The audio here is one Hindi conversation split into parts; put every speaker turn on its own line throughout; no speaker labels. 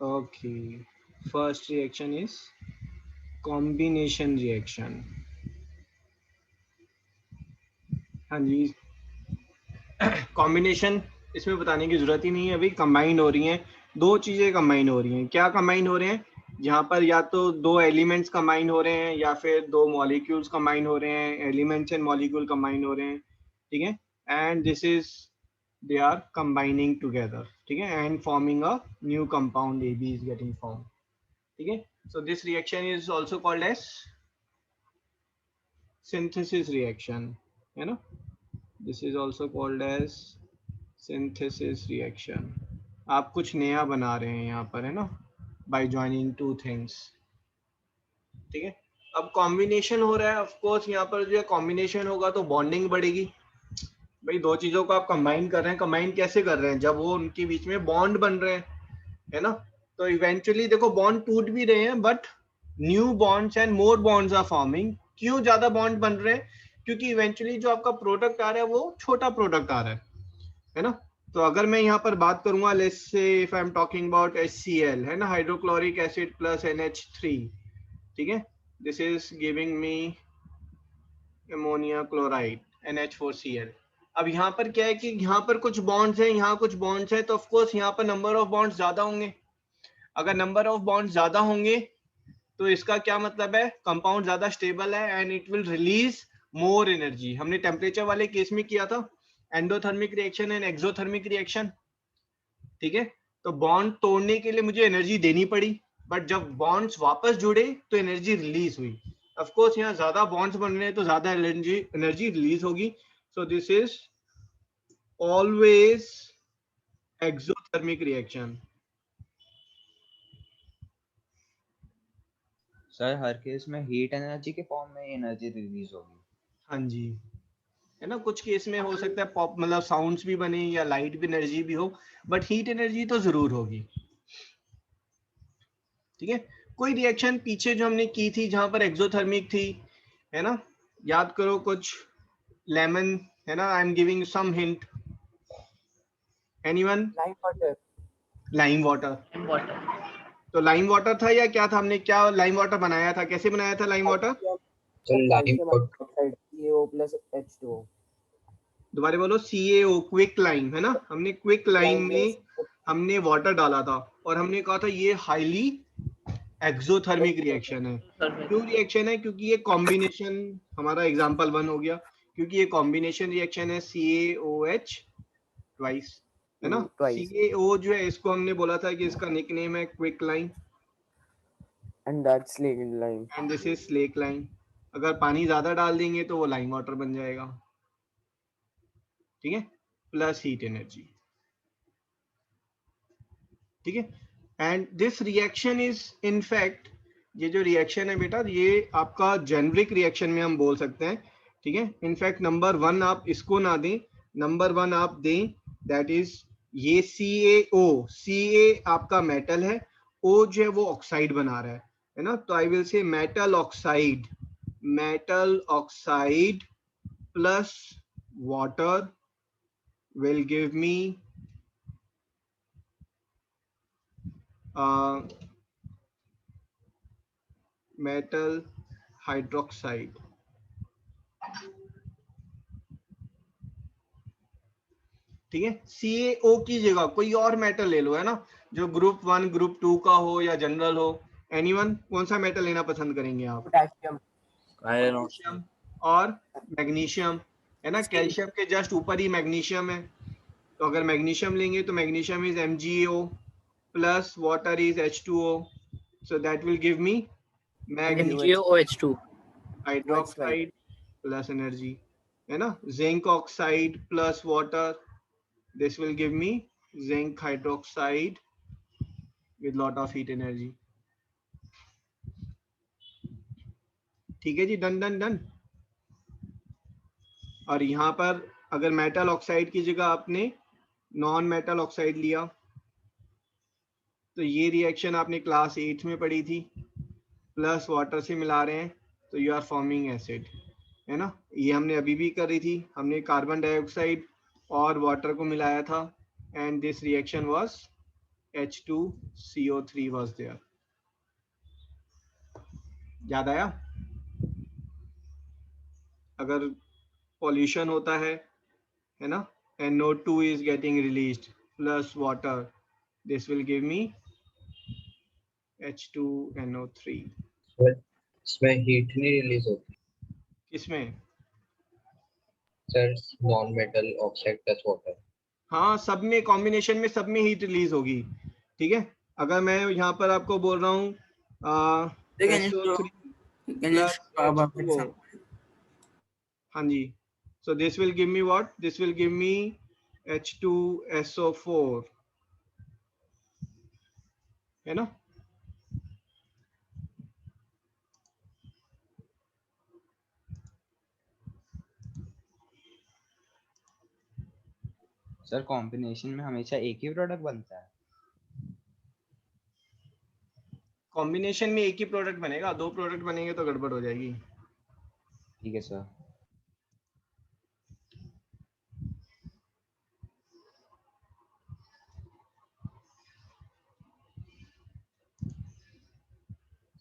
Okay, first reaction is combination reaction. हाँ जी, कॉम्बिनेशन इसमें बताने की जरूरत ही नहीं है, अभी कंबाइन हो रही हैं, दो चीजें कंबाइन हो रही हैं। क्या कंबाइन हो रहे हैं? जहाँ पर या तो दो एलिमेंट्स कंबाइन हो रहे हैं या फिर दो मॉलिक्यूल्स कंबाइन हो रहे हैं, एलिमेंट्स एंड मॉलिक्यूल कंबाइन हो रहे हैं, ठीक है। And this is they are combining together, ठीक है, and forming a new compound A B is getting form, ठीक है। So this reaction is also called as synthesis reaction, है ना। This is also called as synthesis reaction. आप कुछ नया बना रहे हैं यहाँ पर, है ना, बाय ज्वाइनिंग टू थिंग्स, ठीक है। अब कॉम्बिनेशन हो रहा है, ऑफ कोर्स यहाँ पर जो है कॉम्बिनेशन होगा तो बॉन्डिंग बढ़ेगी। भाई दो चीजों को आप कंबाइन कर रहे हैं, कंबाइन कैसे कर रहे हैं? जब वो उनके बीच में बॉन्ड बन रहे हैं, है ना। तो इवेंचुअली देखो बॉन्ड टूट भी रहे हैं, but new bonds and more bonds are forming. क्यों ज्यादा बॉन्ड बन रहे हैं? क्योंकि इवेंचुअली जो आपका प्रोडक्ट आ रहा है वो छोटा प्रोडक्ट आ रहा है ना। तो अगर मैं यहाँ पर बात करूंगा, let's say if I am talking about HCl, है ना, हाइड्रोक्लोरिक एसिड प्लस NH3, ठीक है, this is giving me ammonia chloride NH4Cl। अब यहाँ पर क्या है कि यहाँ पर कुछ बॉन्ड्स हैं, यहाँ कुछ बॉन्ड्स हैं, तो ऑफ कोर्स यहाँ पर नंबर ऑफ बॉन्ड्स ज्यादा होंगे। अगर नंबर ऑफ बॉन्ड्स ज्यादा होंगे तो इसका क्या मतलब है? कंपाउंड ज्यादा स्टेबल है and it will release more energy. हमने टेम्परेचर वाले केस में किया था, endothermic reaction and exothermic reaction, ठीक है। तो बॉन्ड तोड़ने के लिए मुझे एनर्जी देनी पड़ी, बट जब बॉन्ड्स वापस जुड़े तो एनर्जी रिलीज हुई। ऑफ कोर्स यहाँ ज्यादा बॉन्ड्स बन रहे हैं तो ज्यादा एनर्जी रिलीज होगी। सो this is always exothermic reaction.
Sir her case में हीट एनर्जी के फॉर्म में एनर्जी रिलीज होगी।
हाँ जी, है ना, कुछ केस में हो सकता है पॉप मतलब साउंड्स भी बने या लाइट भी एनर्जी भी हो, बट हीट एनर्जी तो जरूर होगी, ठीक है। कोई रिएक्शन पीछे जो हमने की थी जहां पर एक्सोथर्मिक थी, है ना, याद करो कुछ, लेमन, है ना, I am giving some hint, anyone?
Lime water.
Lime water. तो लाइम वाटर था या क्या था? हमने क्या लाइम वाटर बनाया था? कैसे बनाया था lime water?
Calcium hydroxide CaO+H2O।
दोबारा बोलो। CaO, क्विक लाइम, है ना, हमने क्विक लाइम में हमने वाटर डाला था और हमने कहा था ये हाईली एक्सोथर्मिक रिएक्शन है। क्यों रिएक्शन है? क्योंकि ये कॉम्बिनेशन, हमारा एग्जांपल 1 हो गया, क्योंकि ये कॉम्बिनेशन रिएक्शन है CaOH ट्वाइस, है ना। CaO जो है इसको हमने बोला था कि इसका निकनेम है quick lime
and that's slack lime
and this is slack lime. अगर पानी ज्यादा डाल देंगे तो वो लाइम वाटर बन जाएगा, ठीक है, प्लस हीट एनर्जी, ठीक है। And this reaction is in fact, ये जो रिएक्शन है बेटा ये आपका जेनरिक रिएक्शन में हम बोल सकते हैं, ठीक है। इनफैक्ट नंबर 1 आप इसको ना दें, नंबर 1 आप दें, दैट इज ये CaO, Ca आपका मेटल है, O जो है वो ऑक्साइड बना रहा है ना। तो I will say metal oxide, metal oxide plus water will give me metal hydroxide, ठीक है। CaO की जगह कोई और मेटल ले लो, है ना, जो ग्रुप 1 ग्रुप 2 का हो या जनरल हो। एनीवन, कौन सा मेटल लेना पसंद करेंगे आप?
पोटेशियम।
आयरन
पोटेशियम और मैग्नीशियम, है ना, कैल्शियम के जस्ट ऊपर ही मैग्नीशियम है। तो अगर मैग्नीशियम लेंगे तो magnesium is MgO plus water is H2O, so that will give me
MgOH2
hydroxide plus energy, है ना, zinc oxide plus water, this will give me zinc hydroxide with lot of heat energy, ठीक है जी, डन डन डन। और यहाँ पर अगर मेटल ऑक्साइड की जगह आपने नॉन मेटल ऑक्साइड लिया तो ये रिएक्शन आपने क्लास 8 में पढ़ी थी, प्लस वाटर से मिला रहे हैं तो यू आर फॉर्मिंग एसिड, है ना। ये हमने अभी भी करी थी, हमने कार्बन डाइऑक्साइड और वाटर को मिलाया था and this reaction was H2CO3 was there. याद आया? अगर pollution होता है ना, NO2 is getting released plus water, this will give me H2NO3.
इसमें हीट नहीं रिलीज होती
किसमें?
Sir, non metal oxide plus water.
हाँ, सब में कॉम्बिनेशन में सब में हीट रिलीज होगी, ठीक है। अगर मैं यहाँ पर आपको बोल रहा हूँ SO3 plus H2O, हाँ जी, so this will give me what? This will give me H2SO4, है ना।
सर कॉम्बिनेशन में हमेशा एक ही प्रोडक्ट बनता है?
कॉम्बिनेशन में एक ही प्रोडक्ट बनेगा, दो प्रोडक्ट बनेंगे तो गड़बड़ हो जाएगी।
ठीक है सर।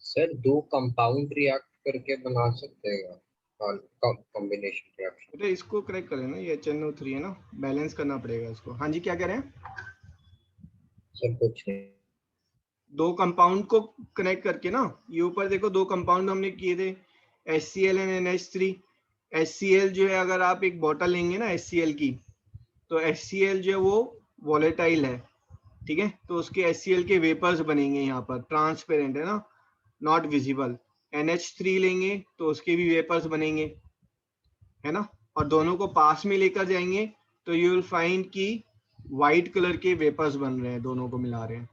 सर दो कंपाउंड रिएक्ट करके बना सकते हैं कॉम्बिनेशन रिएक्शन।
अरे इसको करेक्ट करें ना, ये HNO3 है ना, बैलेंस करना पड़ेगा इसको। हाँ जी, क्या कह रहे हैं?
सर कुछ नहीं,
दो कंपाउंड को कनेक्ट करके ना, ये ऊपर देखो दो कंपाउंड हमने किए थे, HCl एंड NH3। HCl जो है, अगर आप एक बॉटल लेंगे ना HCl की, तो HCl जो है वो वॉलेटाइल है, ठीक है, तो उसके HCl के वेपर्स बनेंगे यहाँ पर, ट्रांसपेरेंट है ना, नॉट विजिबल। NH3 लेंगे तो उसके भी वेपर्स बनेंगे, है ना, और दोनों को पास में लेकर जाएंगे तो यू विल फाइंड कि व्हाइट कलर के वेपर्स बन रहे हैं, दोनों को मिला रहे हैं,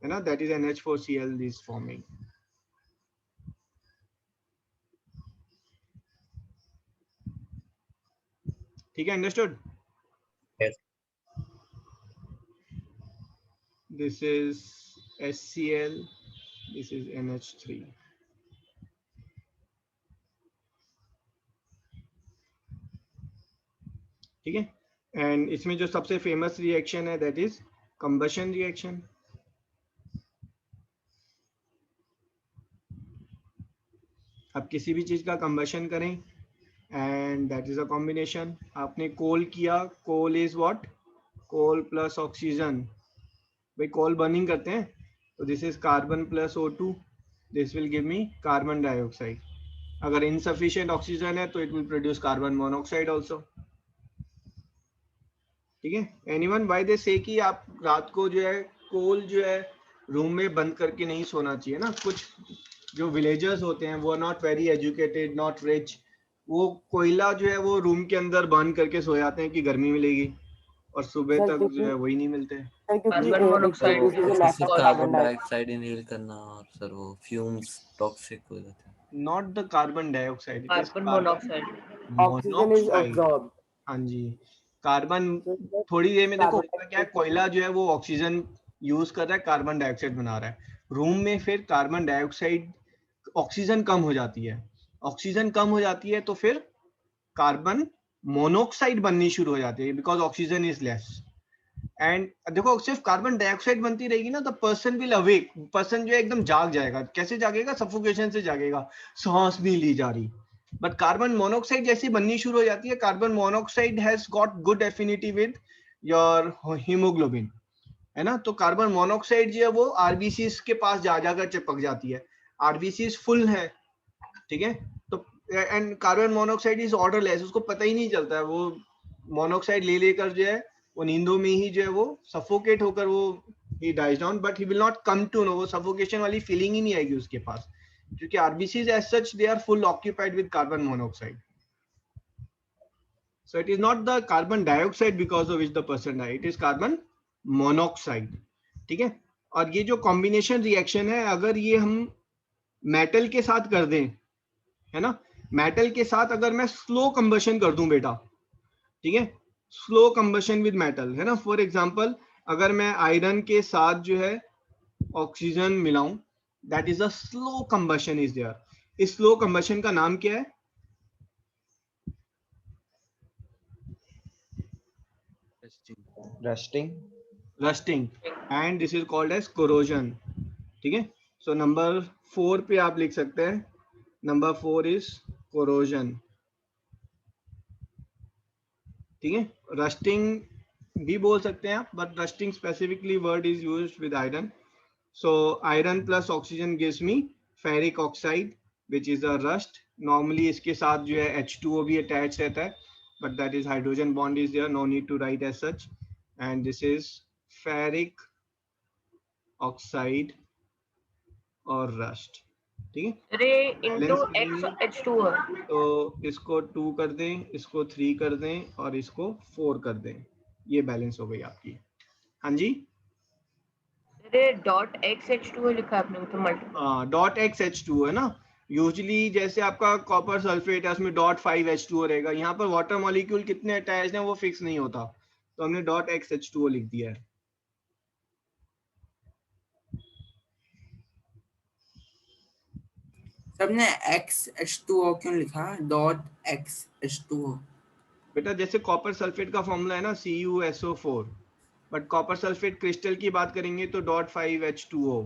है ना, that is NH4Cl this forming. ठीक है, understood?
Yes.
This is HCl, this is NH3. ठीक है, एंड इसमें जो सबसे फेमस रिएक्शन है दैट इज कंबशन रिएक्शन। आप किसी भी चीज का कंबशन करें and that is a combination. आपने कोल किया, coal is what? Coal plus oxygen. भाई कोल बर्निंग करते हैं तो this is carbon plus O2, this will give me carbon dioxide. अगर इनसफिशिएंट ऑक्सीजन है तो it will produce carbon monoxide also, ठीक है। एनीवन व्हाई दे से कि आप रात को जो है कोल जो है रूम में बंद करके नहीं सोना चाहिए ना। कुछ जो विलेजर्स होते हैं वो are not very educated, not rich, वो कोयला जो है वो रूम के अंदर बर्न करके सो जाते हैं कि गर्मी मिलेगी, और सुबह
सर,
तक जो
क्योंकि
है वही नहीं मिलते।
कार्बन मोनोऑक्साइड
उससे
और
कार्बन डाइऑक्साइड इनहेल करना और सर वो फ्यूम्स टॉक्सिक हो जाते हैं।
Not the carbon dioxide, it is
carbon monoxide.
Oxygen is
monoxide.
Absorb.
हाँ जी, कार्बन थोड़ी देर में देखो होता क्या है, कोयला जो है वो ऑक्सीजन यूज कर रहा है, कार्बन डाइऑक्साइड बना रहा है रूम में, फिर कार्बन डाइऑक्साइड, ऑक्सीजन कम हो जाती है, ऑक्सीजन कम हो जाती है तो फिर कार्बन मोनोऑक्साइड बननी शुरू हो जाती है, because oxygen is less. And देखो सिर्फ कार्बन डाइऑक्साइड बनती रहेगी ना तो पर्सन विल अवेक, पर्सन जो है एकदम जाग जाएगा। कैसे जागेगा? सफोकेशन से जागेगा, सांस नहीं ली जा रही। बट कार्बन मोनोऑक्साइड जैसी बननी शुरू हो जाती है, carbon monoxide has got good affinity with your haemoglobin, है ना, तो कार्बन मोनोऑक्साइड जो है वो आरबीसीज के पास जा जाकर चिपक जाती है, आरबीसीज फुल है, ठीक है, तो and carbon monoxide is odourless, उसको पता ही नहीं चलता है, वो मोनोऑक्साइड ले लेकर जो है वो नींदों में ही जो है वो सफोकेट होकर वो he dies down, but he will not come to know, वो सफोकेशन वाली फीलिंग ही नहीं आएगी उसके पास, क्योंकि RBCs as such they are full occupied with carbon monoxide. So it is not the carbon dioxide because of which the person died, it is carbon monoxide, ठीक है। और ये जो कॉम्बिनेशन रिएक्शन है, अगर ये हम मेटल के साथ कर दें, है ना, मेटल के साथ अगर मैं स्लो कंबशन कर दूं बेटा, ठीक है, स्लो कंबशन विद मेटल, है ना, फॉर एग्जांपल अगर मैं आयरन के साथ जो है ऑक्सीजन मिलाऊं, that is a slow combustion is there. इस स्लो कंबशन का नाम क्या है?
Rusting.
Rusting. And this is called as corrosion. ठीक है, सो नंबर 4 पे आप लिख सकते हैं, नंबर 4 इज कोरोजन। ठीक है, रस्टिंग भी बोल सकते हैं आप, but rusting specifically word is used with iron. So iron plus oxygen gives me ferric oxide, which is a rust. Normally इसके साथ जो है H2O भी attached रहता है, but that is hydrogen bond is there, no need to write as such. And this is ferric oxide और rust. ठीक है,
रे इंटू
बैलेंस
एक्स
करेंगे
H2O।
तो इसको 2 कर दें, इसको 3 कर दें और इसको 4 कर दें, ये बैलेंस हो गई आपकी। हाँ जी,
रे डॉट एक्स H2O लिखा है आपने, तो मल्टीपल।
डॉट एक्स H2O है ना, यूजली जैसे आपका कॉपर सल्फेट है उसमें डॉट 5 H2O रहेगा, यहाँ पर वाटर मॉलिक्यूल कितने अटैच हैं वो फिक्स नहीं होता, तो हमने डॉट एक्स H2O लिख दिया है।
सबने XH2O क्यों लिखा, डॉट XH2O?
बेटा जैसे कॉपर सल्फेट का फॉर्मूला है ना CuSO4, but copper sulphate crystal की बात करेंगे तो डॉट 5 H2O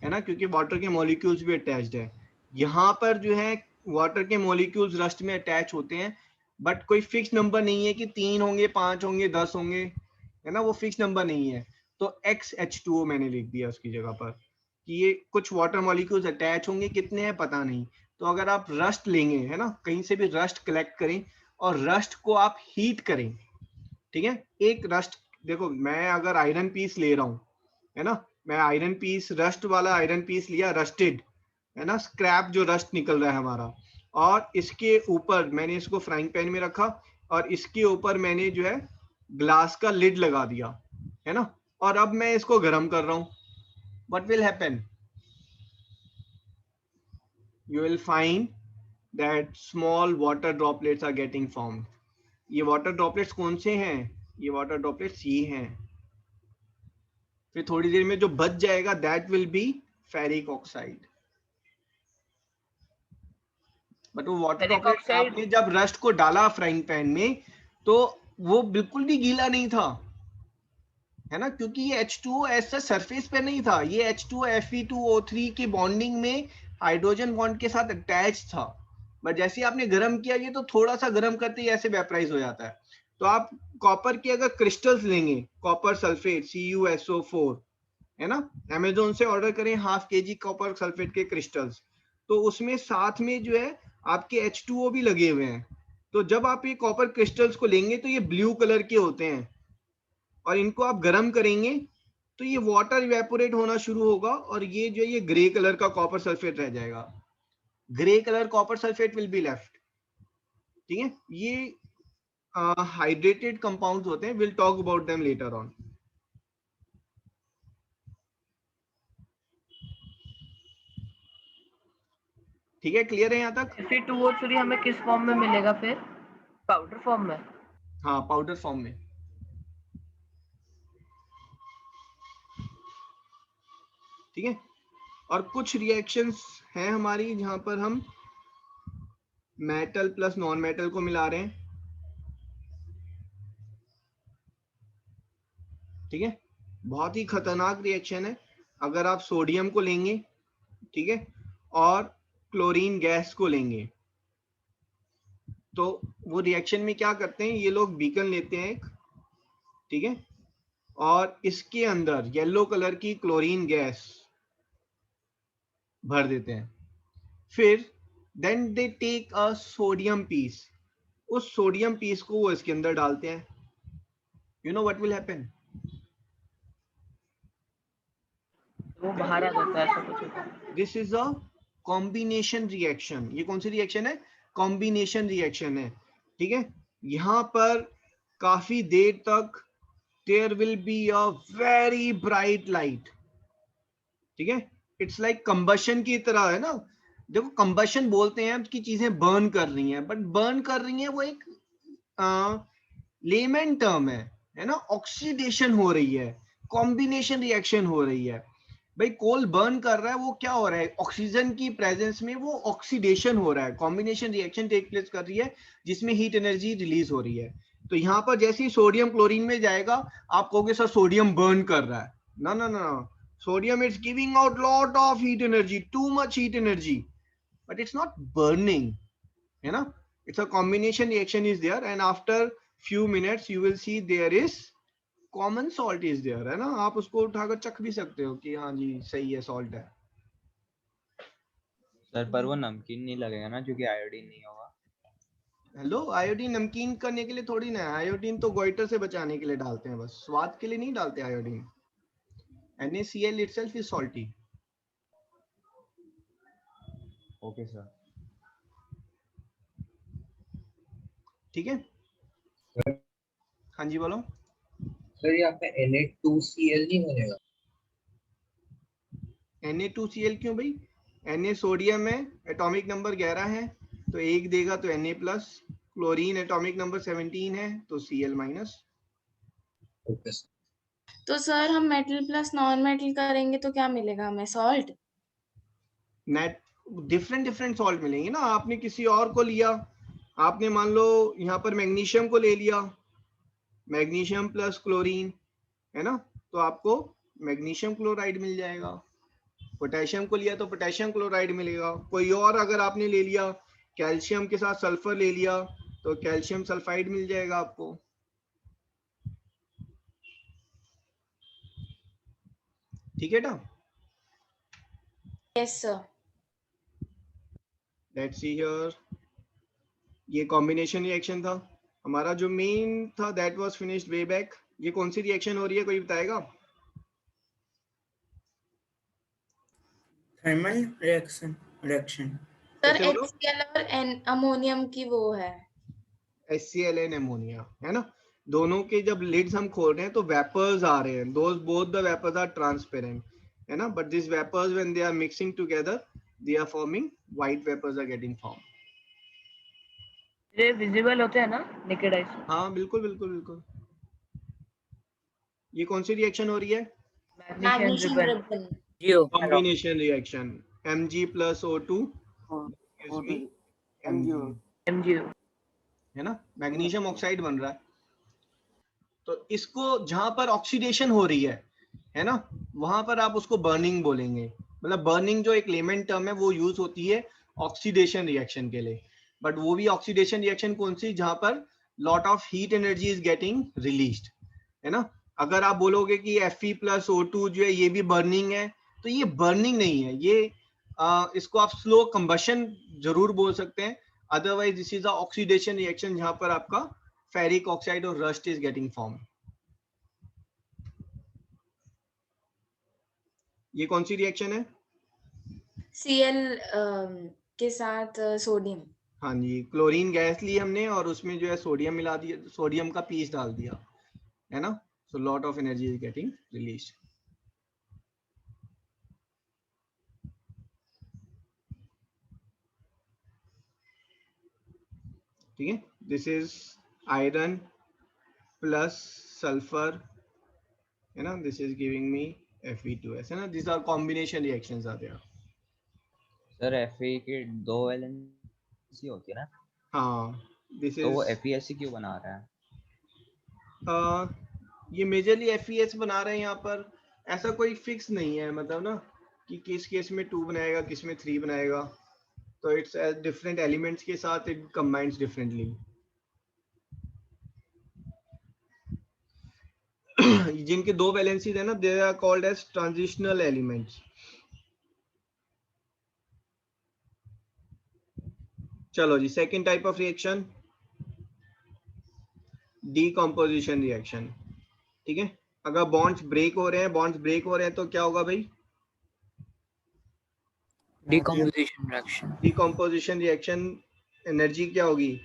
है ना, क्योंकि वाटर के मॉलिक्यूल्स भी अटैच्ड है। यहाँ पर जो है वाटर के मॉलिक्यूल्स रस्ट में अटैच होते हैं, बट कोई फिक्स नंबर नहीं है कि 3 होंगे, 5 होंगे, 10 होंगे, है ना, वो फिक्स नंबर नहीं है। तो XH2O मैंने लिख दिया उसकी जगह पर कि ये कुछ वाटर मॉलिक्यूल्स अटैच होंगे, कितने हैं पता नहीं। तो अगर आप रस्ट लेंगे, है ना, कहीं से भी रस्ट कलेक्ट करें और रस्ट को आप हीट करें, ठीक है, एक रस्ट, देखो मैं अगर आयरन पीस ले रहा हूँ, है ना, मैं आयरन पीस, रस्ट वाला आयरन पीस लिया, रस्टेड, है ना, स्क्रैप जो रस्ट निकल रहा है हमारा, और इसके ऊपर मैंने इसको फ्राइंग पैन में रखा और इसके ऊपर मैंने जो है ग्लास का लिड लगा दिया, है ना, और अब मैं इसको गर्म कर रहा हूं, what will happen, you will find that small water droplets are getting formed. ये वाटर ड्रॉपलेट्स कौन से हैं, ये वाटर ड्रॉपलेट्स ये हैं। फिर थोड़ी देर में जो बच जाएगा that will B ferric oxide. But वो वाटर
Ferric
ड्रॉपलेट
oxide।
आपने जब रस्ट को डाला फ्राइंग पैन में तो वो बिल्कुल भी गीला नहीं था, है ना, क्योंकि ये H2O ऐसा सरफेस पे नहीं था, ये H2O Fe2O3 की बॉन्डिंग में हाइड्रोजन बॉन्ड के साथ अटैच था। बट जैसे ही आपने गर्म किया ये तो थोड़ा सा गर्म करते ही ऐसे वेपराइज हो जाता है। तो आप कॉपर के अगर क्रिस्टल्स लेंगे, कॉपर सल्फेट CuSO4, है ना, अमेजोन से ऑर्डर करें 1/2 kg कॉपर सल्फेट के क्रिस्टल्स, तो उसमें साथ में जो है आपके H2O भी लगे हुए हैं। तो जब आप ये कॉपर क्रिस्टल्स को लेंगे तो ये ब्लू कलर के होते हैं, और इनको आप गर्म करेंगे तो ये वाटर इवेपोरेट होना शुरू होगा और ये जो ये ग्रे कलर का कॉपर सल्फेट रह जाएगा, grey colour copper sulphate will be left. ठीक है, ये हाइड्रेटेड कंपाउंड्स होते हैं, will talk about them later on. ठीक है, क्लियर है यहाँ तक?
Fe2O3 हमें किस फॉर्म में मिलेगा फिर, पाउडर फॉर्म में?
हाँ, पाउडर फॉर्म में। ठीक है, और कुछ रिएक्शंस हैं हमारी जहां पर हम मेटल प्लस नॉन मेटल को मिला रहे हैं। ठीक है, बहुत ही खतरनाक रिएक्शन है। अगर आप सोडियम को लेंगे, ठीक है, और क्लोरीन गैस को लेंगे तो वो रिएक्शन में क्या करते हैं, ये लोग बीकन लेते हैं एक, ठीक है, और इसके अंदर येलो कलर की क्लोरीन गैस भर देते हैं। फिर then they take a sodium piece, उस सोडियम पीस को वो इसके अंदर डालते हैं। You know what will happen,
वो बाहर आ जाता है, ऐसा कुछ।
This is a combination reaction. ये कौन सी रिएक्शन है, कॉम्बिनेशन रिएक्शन है। ठीक है, यहां पर काफी देर तक there will be a very bright light. ठीक है, इट्स लाइक कंबशन की तरह है ना। देखो कंबशन बोलते हैं कि चीजें बर्न कर रही हैं, बट बर्न कर रही हैं वो एक लेमन टर्म है ना, ऑक्सीडेशन हो रही है, कॉम्बिनेशन रिएक्शन हो रही है। भाई कोल बर्न कर रहा है, वो क्या हो रहा है, ऑक्सीजन की प्रेजेंस में वो ऑक्सीडेशन हो रहा है, कॉम्बिनेशन रिएक्शन टेक प्लेस कर रही है जिसमें हीट एनर्जी रिलीज हो रही है। तो यहाँ पर जैसे ही सोडियम क्लोरीन में जाएगा आप कहोगे सर सोडियम बर्न कर रहा है, No. Sodium is giving out lot of heat energy, too much heat energy, but it's not burning. You know, it's a combination reaction is there, and after few minutes you will see there is common salt is there, है ना? आप उसको उठाकर चख भी सकते हो कि हाँ जी सही है, salt है.
सर पर वो नमकीन नहीं लगेगा ना, क्योंकि आयोडीन नहीं होगा.
हेलो, आयोडीन नमकीन करने के लिए थोड़ी ना है. आयोडीन तो गोइटर से बचाने के लिए डालते हैं, बस स्वाद के लिए नहीं डालते iodine. NaCl itself is salty.
Okay sir.
ठीक है, हाँ जी बोलो.
सर यहाँ पे Na2Cl नहीं बनेगा?
Na2Cl क्यों भाई? Na सोडियम है, एटॉमिक नंबर 11 है, तो एक देगा तो Na plus. Chlorine atomic number 17 है, तो Cl माइनस.
Okay sir.
तो सर हम मेटल प्लस नॉन मेटल करेंगे तो क्या मिलेगा हमें? सॉल्ट.
नेट डिफरेंट सॉल्ट मिलेंगे ना. आपने किसी और को लिया, आपने मान लो यहाँ पर मैग्नीशियम को ले लिया, मैग्नीशियम प्लस क्लोरीन, है ना, तो आपको मैग्नीशियम क्लोराइड मिल जाएगा. पोटेशियम को लिया तो पोटेशियम क्लोराइड मिलेगा. कोई और अगर आपने ले लिया, कैल्शियम के साथ सल्फर ले लिया, तो कैल्शियम सल्फाइड मिल जाएगा आपको. ठीक है ना?
Yes sir.
Let's see here. ये कॉम्बिनेशन रिएक्शन था हमारा, जो मेन था that was finished way back. ये कौन सी रिएक्शन हो रही है, कोई बताएगा?
Thermal reaction.
सर
कैसे बोलो?
HCl और अमोनियम की वो है.
HCl अमोनिया, है ना. दोनों के जब लिड्स हम खोल रहे हैं तो वेपर्स आ रहे हैं. Those both the vapours are transparent, है ना, but this vapours when they are mixing together they are forming white vapours are getting form.
ये विजिबल होते हैं ना नेकेड आई से?
हाँ बिल्कुल. ये कौन सी रिएक्शन हो रही है?
Magnesium
magnesium
ribbon.
Ribbon.
Combination reaction. Mg plus O2 gives me Mg,
MgO.
है ना. मैग्नीशियम ऑक्साइड बन रहा है. तो इसको जहां पर ऑक्सीडेशन हो रही है ना, वहां पर आप उसको बर्निंग बोलेंगे. मतलब बर्निंग जो एक लेमन टर्म है वो यूज होती है ऑक्सीडेशन रिएक्शन के लिए. बट वो भी ऑक्सीडेशन रिएक्शन कौन सी, जहां पर lot of heat energy is getting released, है ना. अगर आप बोलोगे कि Fe plus O2 जो है ये भी बर्निंग है, तो ये बर्निंग नहीं है. ये इसको आप स्लो कंबशन जरूर बोल सकते हैं. Otherwise this is a oxidation reaction जहां पर आपका फेरिक ऑक्साइड और रस्ट इज गेटिंग फॉर्म. ये कौन सी रिएक्शन है?
Cl के साथ सोडियम.
हाँ जी, क्लोरीन गैस ली हमने और उसमें जो है सोडियम मिला दिया, सोडियम का पीस डाल दिया, है ना. So lot of energy is getting released. ठीक है. This is iron plus sulphur, है ना. This is giving me Fe2S, है ना. This are combination reactions are there.
Sir Fe के 2 वैलेंसी होती है ना.
हाँ, दिस
तो वो
इज
FeSC क्यों बना रहा है?
ये मेजरली FeS बना रहे हैं यहाँ पर. ऐसा कोई फिक्स नहीं है, मतलब ना कि किस केस में 2 बनाएगा, किस में 3 बनाएगा. तो इट्स डिफरेंट एलिमेंट्स के साथ इट कंबाइंस डिफरेंटली. जिनके 2 वैलेंसीज है ना, they are called as transitional elements. चलो जी, second type of reaction, decomposition reaction. ठीक है. अगर बॉन्ड्स ब्रेक हो रहे हैं तो क्या होगा भाई? डीकंपोजिशन रिएक्शन एनर्जी क्या होगी?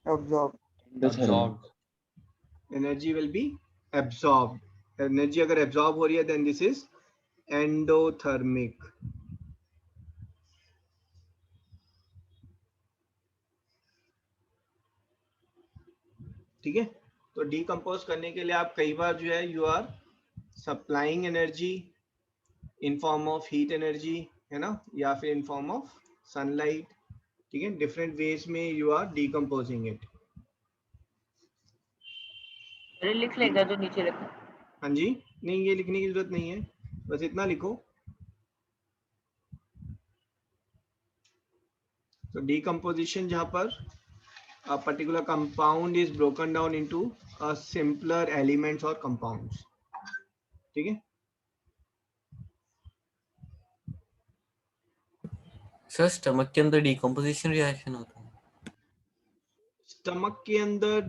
Absorb.
Energy will be absorb. Energy अगर एब्सॉर्ब हो रही है देन दिस इज एंडोथर्मिक. ठीक है. तो डीकंपोज करने के लिए आप कई बार जो है you are supplying energy in form of heat energy, है ना, या फिर इन फॉर्म ऑफ सनलाइट. ठीक है. डिफरेंट वेज में यू आर डीकंपोजिंग इट.
लिख लेगा जो नीचे लिखा.
हाँ जी, नहीं ये लिखने की जरूरत नहीं है, बस इतना लिखो। तो decomposition जहाँ पर a particular compound is broken down into a simpler elements or compounds, ठीक है।
सर स्टमक के अंदर डिकम्पोजिशन रिएक्शन होता है।
स्टमक के अंदर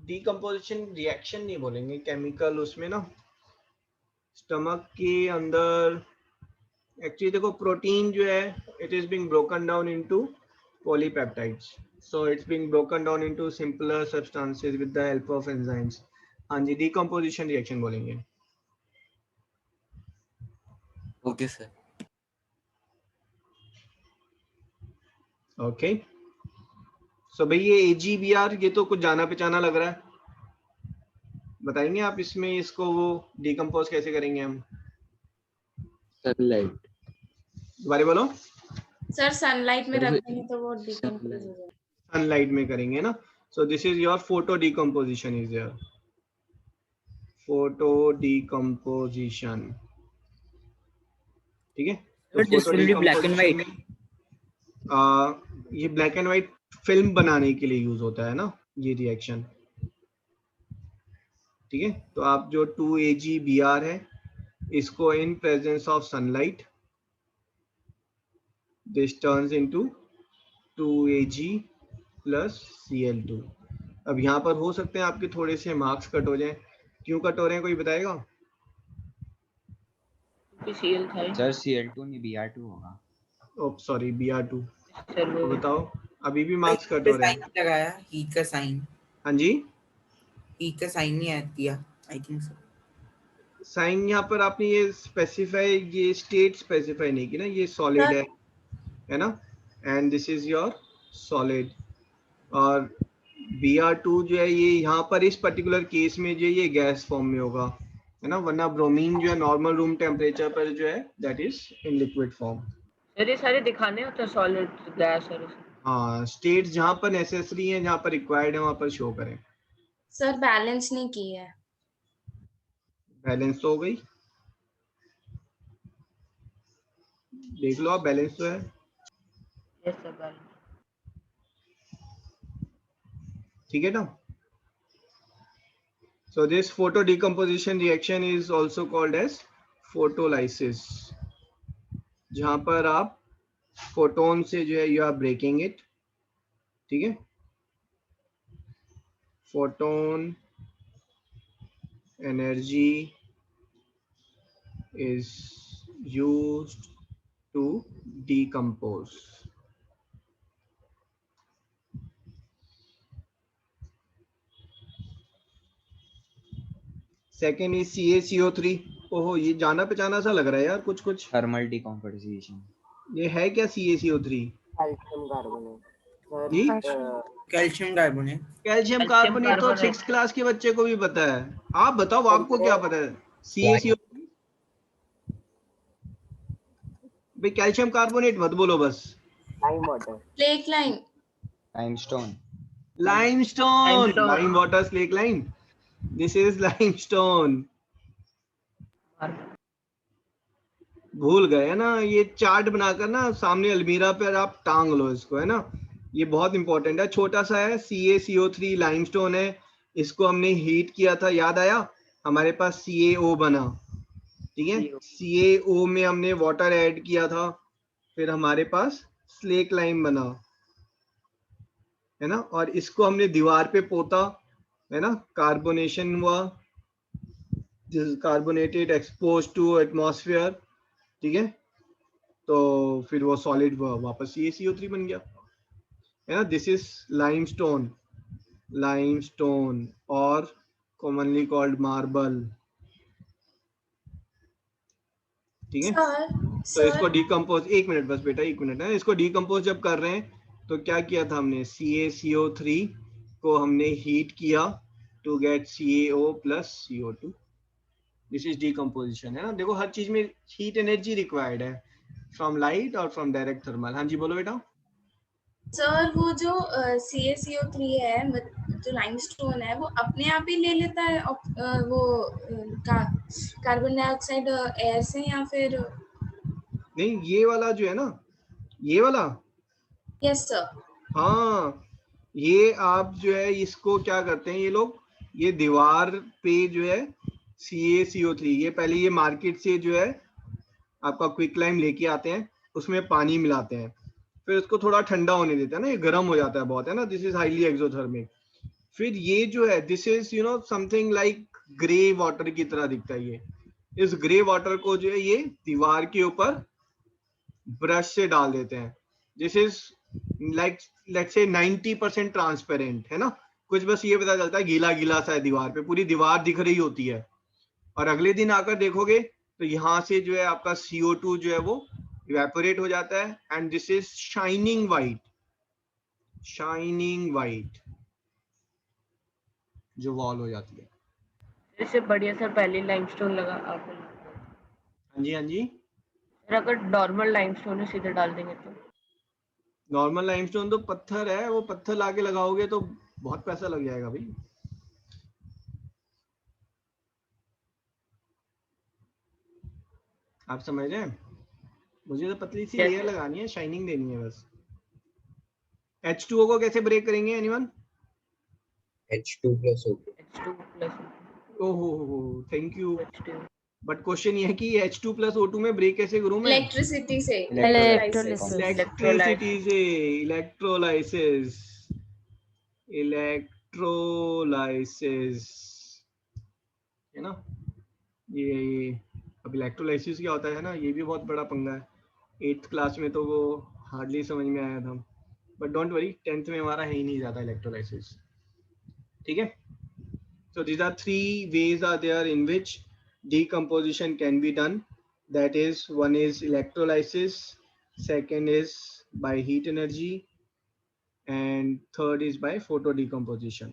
डिकम्पोजिशन रिएक्शन नहीं बोलेंगे, केमिकल उसमें ना, स्टमक के अंदर एक्चुअली देखो प्रोटीन जो है it is being broken down into polypeptides, so it's being broken down into simpler substances with the help of enzymes. हाँ जी, डिकम्पोजिशन रिएक्शन बोलेंगे।
Okay sir.
ओके, सो भाई ये AgBr ये तो कुछ जाना पहचाना लग रहा है, बताएंगे आप इसमें इसको वो डिकम्पोज कैसे करेंगे हम?
सनलाइट।
दोबारा बोलो।
सर सनलाइट में
सर,
रख देंगे तो वो डिकम्पोज हो जाएगा।
सनलाइट में करेंगे ना, so this is your photo decomposition is there, photo decomposition, ठीक है।
But this will be black and white.
ये ब्लैक एंड व्हाइट फिल्म बनाने के लिए यूज होता है ना ये रिएक्शन, ठीक है। तो आप जो 2AgBr है इसको in presence of sunlight this turns into 2Ag plus Cl2। अब यहाँ पर हो सकते हैं आपके थोड़े से मार्क्स कट हो जाएं, क्यों कट हो रहे हैं कोई बताएगा?
Cl था
सर Cl2 नहीं Br2 होगा।
Oh sorry, Br2।
सर
तो
वो
बताओ, अभी भी मार्क्स कट हो रहे हैं।
साइन लगाया, हीट का साइन,
हाँ जी,
हीट का साइन नहीं ऐड किया, आई थिंक सो।
साइन यहाँ पर आपने ये स्पेसिफाई, ये स्टेट स्पेसिफाई नहीं की ना, ये सॉलिड है ना, and this is your solid. और Br2 जो है ये यहाँ पर इस पर्टिकुलर केस में जो ये गैस फॉर्म में होगा, है ना, वरना ब्रोमीन जो है नॉर्मल रूम टेम्परेचर पर जो है that is in liquid form.
Sir ये सारे दिखाने होते हैं सॉलिड गैस और
हाँ, स्टेट्स जहाँ पर नेसेसरी है, जहाँ पर रिक्वायर्ड है वहाँ पर शो करें।
सर बैलेंस नहीं की है।
बैलेंस तो हो गई, देख लो आप, बैलेंस तो है।
Yes sir balance.
ठीक है ना। So this photo decomposition reaction is also called as photolysis, जहां पर आप फोटोन से जो है यू आर ब्रेकिंग इट, ठीक है। Photon energy is used to decompose. Second is CaCO3। ओहो, ये जाना पहचाना सा लग रहा है यार, कुछ कुछ
थर्मल डिकम्पोजिशन।
ये है क्या CaCO3?
कैल्शियम कार्बोनेट
जी?
Calcium carbonate.
कैल्शियम कार्बोनेट तो 6th क्लास के बच्चे को भी पता है। आप बताओ, आपको क्या पता है? CaCO3 भाई, कैल्शियम कार्बोनेट मत बोलो बस।
Lime water,
slack lime,
limestone.
Limestone, lime water, slack lime, this is limestone. भूल गए ना, ये चार्ट बनाकर ना सामने अलमीरा पर आप टांग लो इसको, है ना, ये बहुत इंपॉर्टेंट है। छोटा सा है, CaCO3 लाइमस्टोन है, इसको हमने हीट किया था, याद आया, हमारे पास CaO बना, ठीक है। CaO में हमने वाटर ऐड किया था, फिर हमारे पास स्लेक लाइम बना, है ना, और इसको हमने दीवार पे पोता, है ना, कार्बोनेशन हुआ, कार्बोनेटेड एक्सपोज टू एटमॉस्फेयर, ठीक है, तो फिर वो सॉलिड वापस CaCO3 बन गया, है ना। दिस इज लाइमस्टोन, लाइमस्टोन और कॉमनली कॉल्ड मार्बल, ठीक है। तो इसको डिकम्पोज, एक मिनट बस बेटा, एक मिनट है, इसको डिकम्पोज जब कर रहे हैं तो क्या किया था हमने, CaCO3 को हमने हीट किया to get CaO plus CO2, this is decomposition, है ना। देखो हर चीज में हीट एनर्जी रिक्वायर्ड है, फ्रॉम लाइट और फ्रॉम डायरेक्ट थर्मल। हाँ जी बोलो बेटा।
सर वो जो CaCO3 है, जो लाइमस्टोन है वो अपने आप ही ले लेता है वो कार्बन डाइऑक्साइड एयर से, या फिर?
नहीं, ये वाला जो है ना, ये वाला,
यस सर।
हाँ, ये आप जो है इसको क्या करते हैं ये लोग, ये दीवार पे जो है CaCO3, ये पहले ये मार्केट से जो है आपका क्विक लाइम लेके आते हैं, उसमें पानी मिलाते हैं, फिर उसको थोड़ा ठंडा होने देते हैं ना, ये गर्म हो जाता है बहुत, है ना, दिस इज हाईली एक्सोथर्मिक। फिर ये जो है this is you know something like grey water की तरह दिखता है ये। इस ग्रे वाटर को जो है ये दीवार के ऊपर ब्रश से डाल देते हैं। This is like let's say 90% transparent, है ना, कुछ बस ये पता चलता है गीला गीला सा है दीवार पे, पूरी दीवार दिख रही होती है। और अगले दिन आकर देखोगे तो यहाँ से जो है आपका CO2 जो है वो इवेपोरेट हो जाता है, and this is shining white, shining white जो वॉल हो जाती है।
इससे बढ़िया सर पहले लाइमस्टोन लगा आपने।
हाँ जी, हाँ जी।
सर अगर नॉर्मल लाइमस्टोन है सीधे डाल देंगे तो?
नॉर्मल लाइमस्टोन तो पत्थर है, वो पत्थर लाके लगाओगे तो बहुत पैसा लग जाएगा भाई। आप समझ रहे हैं? मुझे तो पतली सी लेयर लगानी है, शाइनिंग देनी है बस। H2O को कैसे ब्रेक करेंगे एनीवन?
H2+O2।
ओहो, थैंक यू। बट क्वेश्चन ये है कि H2+O2 में ब्रेक कैसे करूं मैं?
इलेक्ट्रिसिटी से।
इलेक्ट्रिसिटी से, इलेक्ट्रोलाइसिस, इलेक्ट्रोलाइसिस, है ना। ये अब इलेक्ट्रोलाइसिस क्या होता है ना, ये भी बहुत बड़ा पंगा है। 8th क्लास में तो वो हार्डली समझ में आया था, बट डोंट वरी, 10th में हमारा है ही नहीं ज्यादा इलेक्ट्रोलाइसिस, ठीक है। So these are 3 ways are there in which decomposition can be done. That is, one is electrolysis, second is by heat energy, and third is by photo decomposition.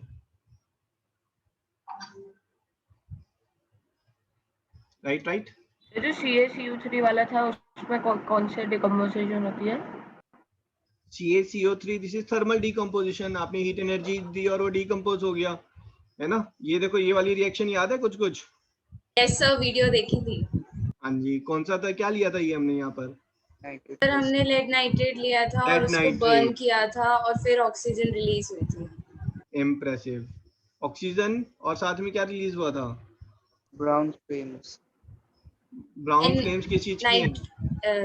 Right, right.
ये जो CaCO3 वाला था उसमें कौन से डिकम्पोजिशन होती है?
CaCO3 this is thermal decomposition. आपने हीट एनर्जी दी और वो डिकम्पोज हो गया, है ना। ये देखो, ये वाली रिएक्शन याद है कुछ कुछ?
यस सर, वीडियो देखी थी।
हाँ जी, कौन सा था, क्या लिया था ये हमने यहाँ पर?
सर हमने लेड नाइट्रेट लिया था और उसको बर्न किया था और फिर ऑक्सीजन रिलीज हुई थी।
इम्प्रेसिव। ऑक्सीजन और साथ में क्या रिलीज हुआ था?
Brown flames.
ब्राउन फ्लेम्स किस चीज की हैं?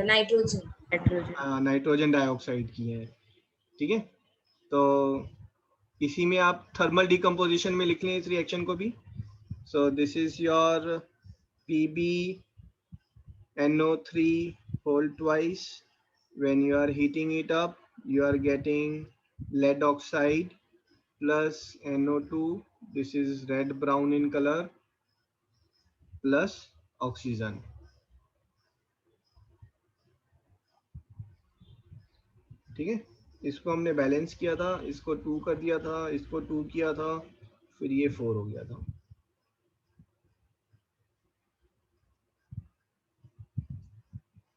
नाइट्रोजन।
नाइट्रोजन डाइऑक्साइड की है, ठीक है। तो इसी में आप थर्मल डिकम्पोजिशन में लिख लें इस रिएक्शन को भी। सो this is your PbNO3 whole twice. When you are heating it up, you are getting lead oxide plus NO2. This is red brown in color plus oxygen. ठीक है, इसको हमने बैलेंस किया था, इसको 2 कर दिया था, इसको 2 किया था, फिर ये 4 हो गया था।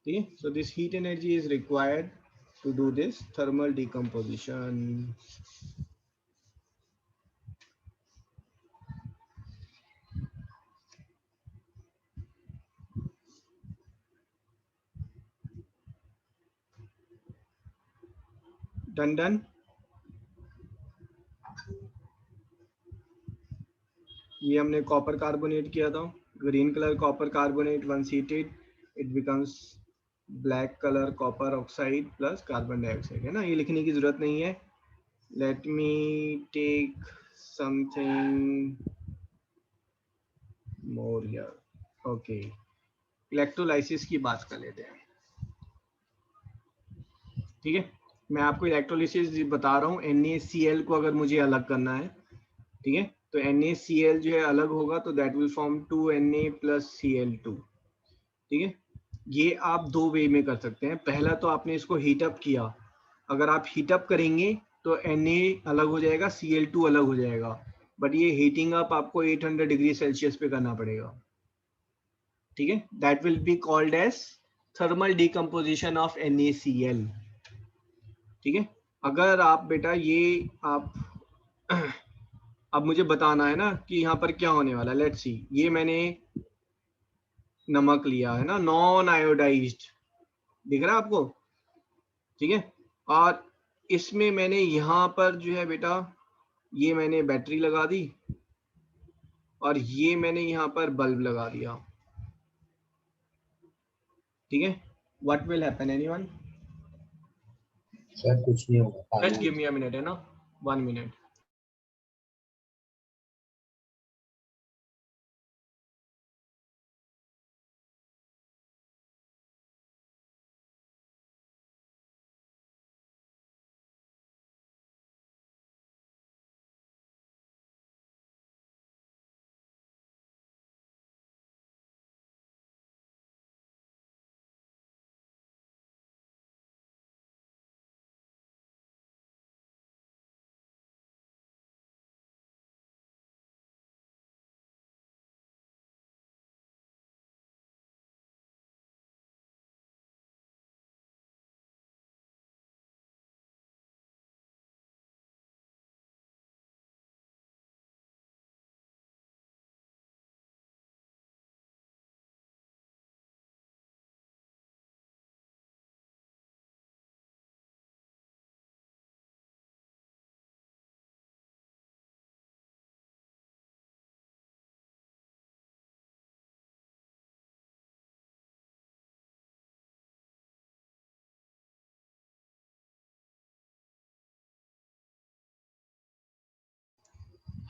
ठीक है, so this heat energy is required to do this thermal decomposition. Done. ये हमने कॉपर कार्बोनेट किया था, green colour copper carbonate, once heated it becomes black colour copper oxide plus carbon dioxide, है ना। ये लिखने की जरूरत नहीं है। Let me take something more here. Okay, electrolysis की बात कर लेते हैं, ठीक है। मैं आपको इलेक्ट्रोलाइसिस बता रहा हूँ। NaCl को अगर मुझे अलग करना है, ठीक है, तो NaCl जो है अलग होगा, तो that will form 2Na + Cl2, ठीक है। ये आप 2 वे में कर सकते हैं। पहला तो आपने इसको हीट अप किया, अगर आप हीट अप करेंगे तो Na अलग हो जाएगा, Cl2 अलग हो जाएगा, बट ये हीटिंग अप आपको 800 डिग्री सेल्सियस पे करना पड़ेगा, ठीक है। That will be called as thermal decomposition of NaCl, ठीक है। अगर आप बेटा ये आप अब मुझे बताना है ना कि यहाँ पर क्या होने वाला। लेट्स सी, ये मैंने नमक लिया है ना, नॉन आयोडाइज्ड, दिख रहा है आपको? ठीक है, और इसमें मैंने यहाँ पर जो है बेटा, ये मैंने बैटरी लगा दी और ये मैंने यहाँ पर बल्ब लगा दिया। ठीक है, what will happen anyone?
Sir कुछ नहीं होगा,
just give me a minute, है ना, 1 मिनट।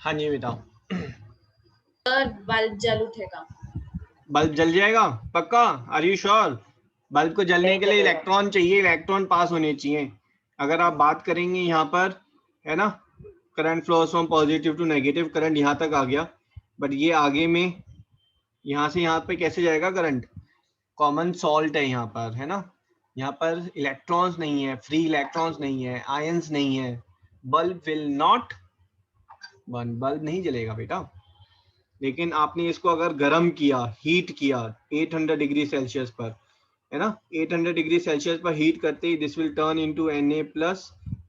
हाँ जी बेटा,
सर बल्ब जल उठेगा।
बल्ब जल जाएगा पक्का? Are you sure? बल्ब को जलने के लिए इलेक्ट्रॉन चाहिए, इलेक्ट्रॉन पास होने चाहिए। अगर आप बात करेंगे यहाँ पर, है ना, current flows from positive to negative, current यहाँ तक आ गया, बट ये आगे में यहाँ से यहाँ पे कैसे जाएगा करंट? कॉमन सॉल्ट है यहाँ पर, है ना, यहाँ पर इलेक्ट्रॉन्स नहीं है, फ्री इलेक्ट्रॉन्स नहीं है, आयंस नहीं है, bulb will not burn, bulb नहीं जलेगा बेटा। लेकिन आपने इसको अगर गर्म किया, हीट किया 800 डिग्री सेल्सियस पर, है ना, 800 डिग्री सेल्सियस पर हीट करते ही this will turn into Na+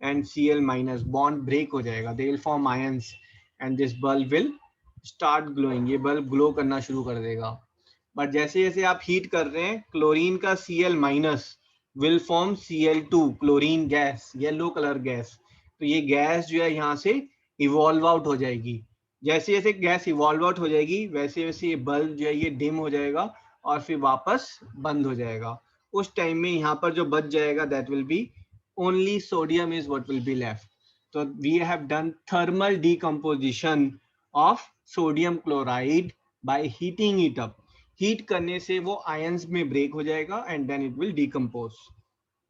and Cl-, bond break हो जाएगा, they will form ions and this bulb will start glowing, ये बल्ब ग्लो करना शुरू कर देगा। बट जैसे जैसे आप हीट कर रहे हैं, क्लोरीन का Cl- will form Cl2, chlorine gas, yellow colour gas. तो ये गैस जो है यहाँ से इवॉल्व आउट हो जाएगी। जैसे जैसे गैस इवॉल्व आउट हो जाएगी वैसे वैसे ये बल्ब जो है ये डिम हो जाएगा और फिर वापस बंद हो जाएगा। उस टाइम में यहाँ पर जो बच जाएगा that will be only sodium is what will be left. तो we have done thermal decomposition of sodium chloride by heating it up. Heat करने से वो आयंस में ब्रेक हो जाएगा and then it will decompose.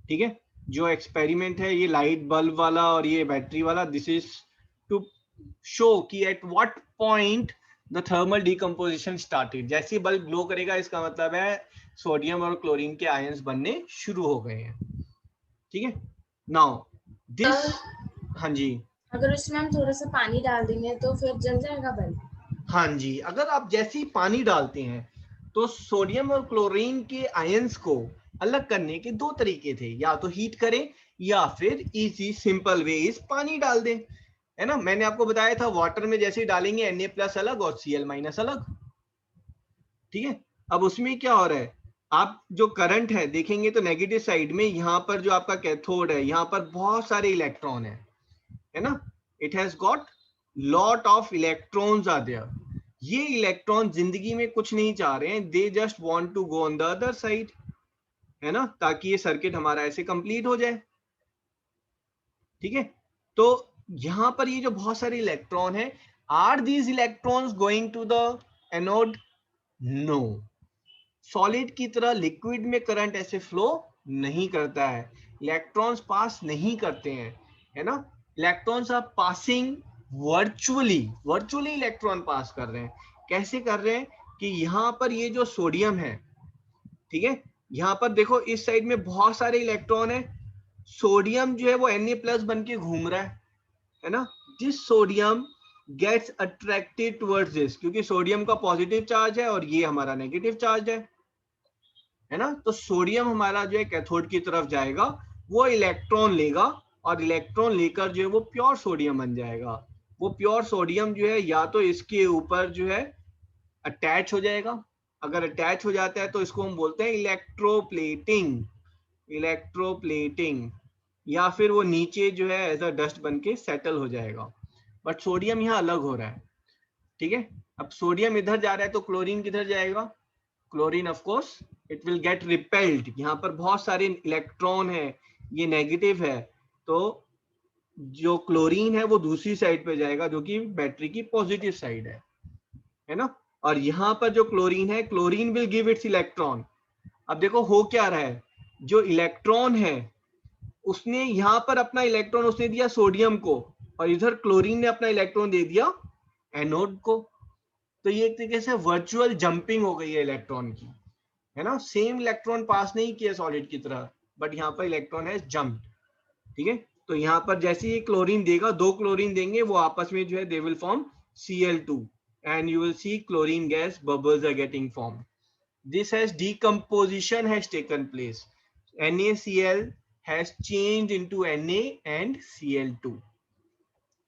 ठीक है, जो एक्सपेरिमेंट है ये लाइट बल्ब वाला और ये बैटरी वाला, दिस इज टू शो कि at what point the thermal decomposition started. जैसे बल्ब ग्लो करेगा इसका मतलब है सोडियम और क्लोरीन के आयंस बनने शुरू हो गए हैं। ठीक है, नाउ दिस, हाँ जी,
अगर उसमें हम थोड़ा सा पानी डाल देंगे तो फिर जल जाएगा बल्ब?
हाँ जी, अगर आप जैसे ही पानी डालते हैं तो सोडियम और क्लोरीन के आयंस को अलग करने के दो तरीके थे, या तो हीट करें या फिर इजी सिंपल वे इज पानी डाल दें, है ना। मैंने आपको बताया था वाटर में जैसे ही डालेंगे Na+ अलग और Cl- अलग। ठीक है, अब उसमें क्या हो रहा है, आप जो करंट है देखेंगे तो नेगेटिव साइड में यहाँ पर जो आपका कैथोड है यहाँ पर बहुत सारे इलेक्ट्रॉन है ना, it has got lot of electrons are there. ये इलेक्ट्रॉन जिंदगी में कुछ नहीं चाह रहे हैं, they just want to go on the other side, है ना, ताकि ये सर्किट हमारा ऐसे कंप्लीट हो जाए। ठीक है, तो यहां पर ये जो बहुत सारे इलेक्ट्रॉन है, are these electrons going to the anode? No, solid की तरह लिक्विड में करंट ऐसे फ्लो नहीं करता है, इलेक्ट्रॉन्स पास नहीं करते हैं, है ना। Electrons are passing virtually electron pass कर रहे हैं। कैसे कर रहे हैं कि यहाँ पर ये जो सोडियम है, ठीक है, यहाँ पर देखो इस साइड में बहुत सारे इलेक्ट्रॉन है, सोडियम जो है वो Na+ बन के घूम रहा है ना। This sodium gets attracted towards this, क्योंकि सोडियम का पॉजिटिव चार्ज है और ये हमारा नेगेटिव चार्ज है ना। तो सोडियम हमारा जो है कैथोड की तरफ जाएगा, वो इलेक्ट्रॉन लेगा और इलेक्ट्रॉन लेकर जो है वो प्योर सोडियम बन जाएगा, वो प्योर सोडियम जो है या तो इसके ऊपर जो है अटैच हो जाएगा, अगर अटैच हो जाता है तो इसको हम बोलते हैं इलेक्ट्रोप्लेटिंग, इलेक्ट्रोप्लेटिंग, या फिर वो नीचे जो है एज अ डस्ट बन के सेटल हो जाएगा। बट सोडियम यहाँ अलग हो रहा है, ठीक है। अब सोडियम इधर जा रहा है तो क्लोरीन किधर जाएगा, chlorine of course it will get repelled, यहाँ पर बहुत सारे इलेक्ट्रॉन है, ये नेगेटिव है, तो जो क्लोरीन है वो दूसरी साइड पे जाएगा जो कि बैटरी की पॉजिटिव साइड है ना। और यहाँ पर जो क्लोरीन है, chlorine will give its electron. अब देखो हो क्या रहा है, जो इलेक्ट्रॉन है उसने यहाँ पर अपना इलेक्ट्रॉन उसने दिया सोडियम को, और इधर क्लोरीन ने अपना इलेक्ट्रॉन दे दिया एनोड को। तो ये एक तरीके से वर्चुअल जंपिंग हो गई है इलेक्ट्रॉन की, है ना। सेम इलेक्ट्रॉन पास नहीं किया सॉलिड की तरह, बट यहाँ पर इलेक्ट्रॉन है जंप, ठीक है। तो यहाँ पर जैसे ही क्लोरीन देगा, दो क्लोरीन देंगे, वो आपस में जो है दे will form Cl2 and you will see chlorine gas bubbles are getting formed. This has decomposition has taken place. NaCl has changed into Na and Cl2.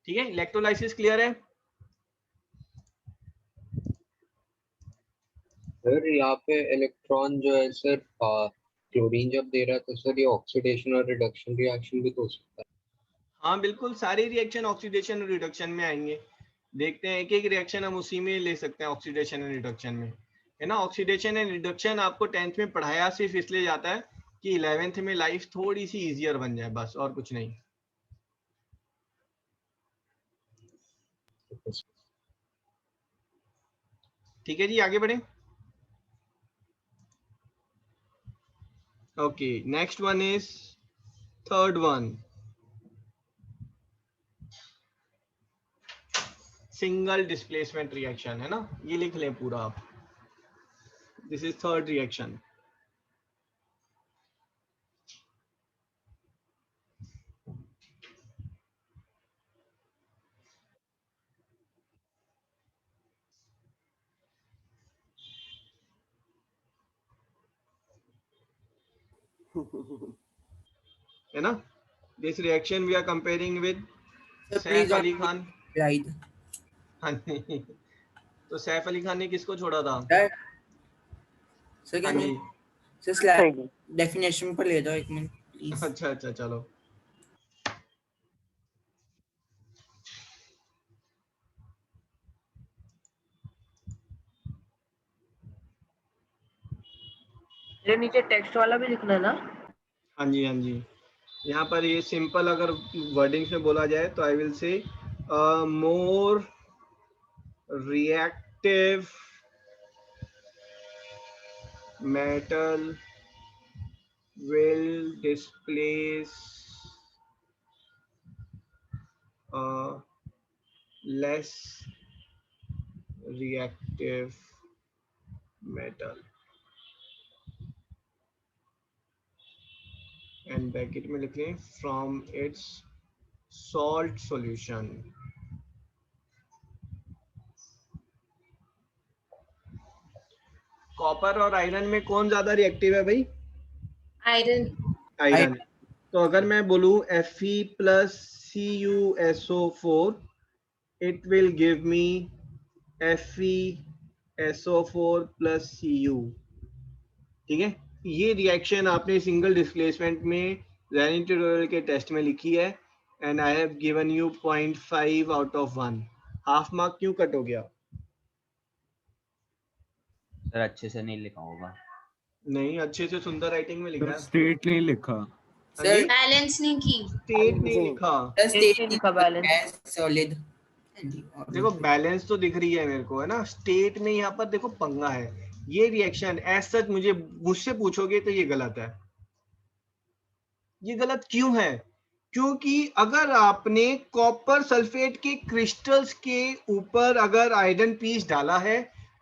ठीक है, इलेक्ट्रोलाइसिस क्लियर है।
सर यहाँ पे इलेक्ट्रॉन जो है सर क्लोरीन जब दे रहा है तो सर ये ऑक्सीडेशन और रिडक्शन रिएक्शन भी तो हो सकता है।
हाँ बिल्कुल, सारे रिएक्शन ऑक्सीडेशन और रिडक्शन में आएंगे। देखते हैं एक एक रिएक्शन हम उसी में ले सकते हैं, ऑक्सीडेशन एंड रिडक्शन में, है ना। ऑक्सीडेशन एंड रिडक्शन आपको 10th में पढ़ाया सिर्फ इसलिए जाता है कि 11th में लाइफ थोड़ी सी इजियर बन जाए, बस और कुछ नहीं। ठीक है जी, आगे बढ़े। Okay, next one is third one, single displacement reaction, है ना। ये लिख लें पूरा आप, दिस इज थर्ड रिएक्शन। है ना, this reaction we are comparing with Saif Ali Khan. हाँ जी, तो सैफ अली खान ने किसको छोड़ा था?
सर
हाँ जी,
सर स्लाइड डेफिनेशन पर ले जाओ एक मिनट प्लीज।
अच्छा अच्छा चलो।
ये नीचे टेक्स्ट वाला भी लिखना है ना?
हाँ जी हाँ जी, यहाँ पर ये सिंपल अगर वर्डिंग्स में बोला जाए तो I will say more reactive metal will displace less reactive metal, and bracket में लिख लें from its salt solution। Copper और आयरन में कौन ज्यादा रिएक्टिव है भाई?
आयरन।
आयरन। तो अगर मैं बोलूं Fe plus CuSO4, it will give me FeSO4 plus Cu। ठीक है, ये रिएक्शन आपने सिंगल डिस्प्लेसमेंट में ज़ैनिथ ट्यूटोरियल के टेस्ट में लिखी है, and I have given you 0.5 out of 1। Half mark क्यों कट हो गया?
सर अच्छे से नहीं लिखा होगा।
नहीं, अच्छे से सुंदर राइटिंग में लिखा है।
स्टेट नहीं लिखा,
सर
बैलेंस नहीं की,
स्टेट नहीं लिखा।
स्टेट का बैलेंस
सॉलिड।
देखो बैलेंस तो दिख रही है मेरे को, है ना। स्टेट में यहाँ पर देखो पंगा है। ये रिएक्शन एज सच मुझसे पूछोगे तो ये गलत है। ये गलत क्यों है? क्योंकि अगर आपने कॉपर सल्फेट के क्रिस्टल्स के ऊपर अगर आयरन पीस डाला है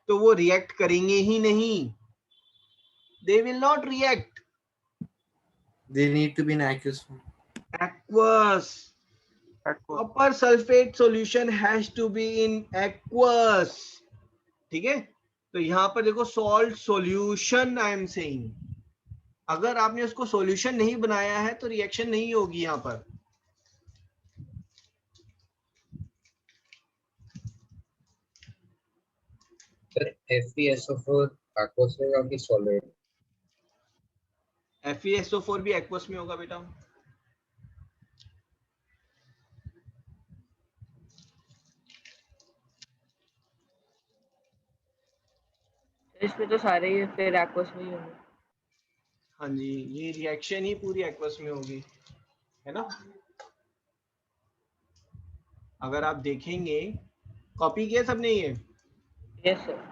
तो वो रिएक्ट करेंगे ही नहीं। They will not react,
They need to be in aqueous form.
aqueous. Copper sulfate solution has to be in aqueous। ठीक है, तो यहाँ पर देखो salt solution I am saying, अगर आपने उसको सॉल्यूशन नहीं बनाया है तो रिएक्शन नहीं होगी यहाँ पर।
सर FeSO4 aqueous में होगा कि solid?
FeSO4 भी एक्वस में होगा बेटा।
इसमें तो सारे ही फिर एक्वस में ही होंगे।
हाँ जी, ये रिएक्शन ही पूरी एक्वस में होगी, है ना। अगर आप देखेंगे, कॉपी किया सबने ये?
Yes sir.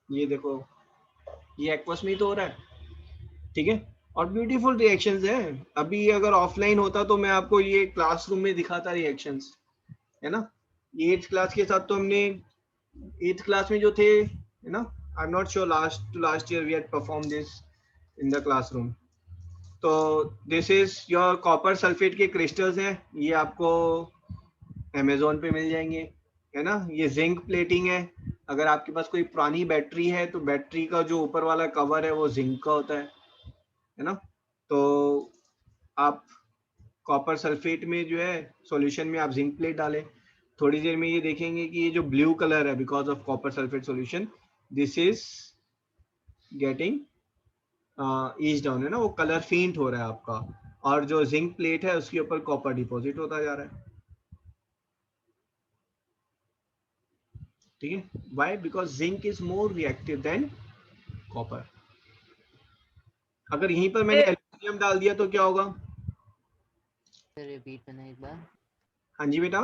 ये देखो, ये एक्वस में ही तो हो रहा है, ठीक है। और ब्यूटीफुल रिएक्शंस हैं। अभी अगर ऑफलाइन होता तो मैं आपको ये क्लासरूम में दिखाता रिएक्शंस, है ना। ये 8th क्लास के साथ तो हमने 8th क्लास में जो थे, है ना, I am not sure last year we had perform this in the classroom. तो this is your copper sulphate के क्रिस्टल्स हैं, ये आपको अमेजोन पे मिल जाएंगे, है ना। ये जिंक प्लेटिंग है। अगर आपके पास कोई पुरानी बैटरी है तो बैटरी का जो ऊपर वाला कवर है वो जिंक का होता है ना। तो आप कॉपर सल्फेट में जो है सॉल्यूशन में आप जिंक प्लेट डालें, थोड़ी देर में ये देखेंगे कि ये जो ब्लू कलर है because of copper sulphate solution, this is getting ease down, है ना, वो कलर फेंट हो रहा है आपका, और जो जिंक प्लेट है उसके ऊपर कॉपर डिपॉजिट होता जा रहा है, ठीक है। Why? Because zinc is more reactive than copper. अगर यहीं पर मैंने एल्यूमिनियम डाल दिया तो क्या होगा?
सर रिपीट करना एक बार।
हाँ जी बेटा।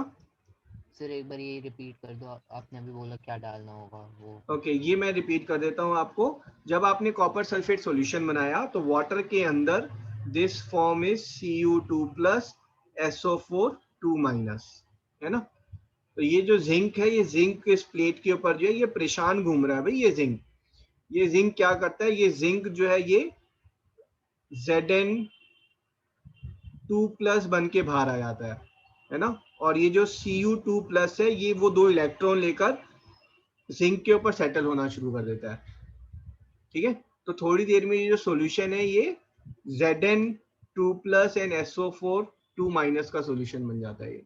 सर एक बार ये रिपीट कर दो, आपने अभी बोला क्या डालना होगा वो।
ओके, ये मैं रिपीट कर देता हूँ आपको। जब आपने कॉपर सल्फेट सॉल्यूशन बनाया तो वाटर के अंदर this form is Cu2 plus SO4 2 minus, है ना। तो ये जो जिंक है, ये जिंक इस प्लेट के ऊपर जो है ये परेशान घूम रहा है भाई। ये जिंक क्या करता है? ये जिंक जो है ये Zn2 प्लस बन के बाहर आ जाता है ना। और ये जो Cu2 प्लस है ये वो 2 इलेक्ट्रॉन लेकर जिंक के ऊपर सेटल होना शुरू कर देता है, ठीक है। तो थोड़ी देर में ये जो सॉल्यूशन है ये Zn2 plus and SO4 2 minus का सॉल्यूशन बन जाता है ये।